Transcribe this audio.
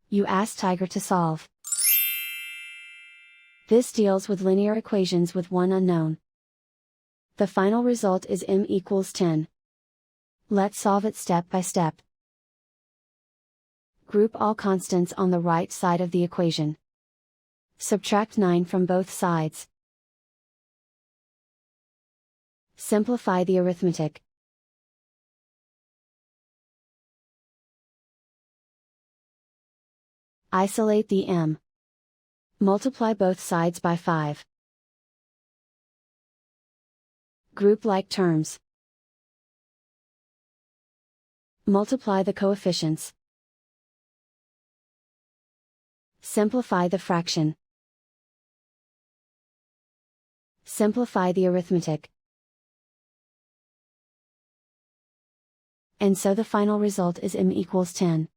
You ask Tiger to solve. This deals with linear equations with one unknown. The final result is m equals 10. Let's solve it step by step. Group all constants on the right side of the equation. Subtract 9 from both sides. Simplify the arithmetic. Isolate the m. Multiply both sides by 5. Group like terms. Multiply the coefficients. Simplify the fraction. Simplify the arithmetic. And so the final result is m equals 10.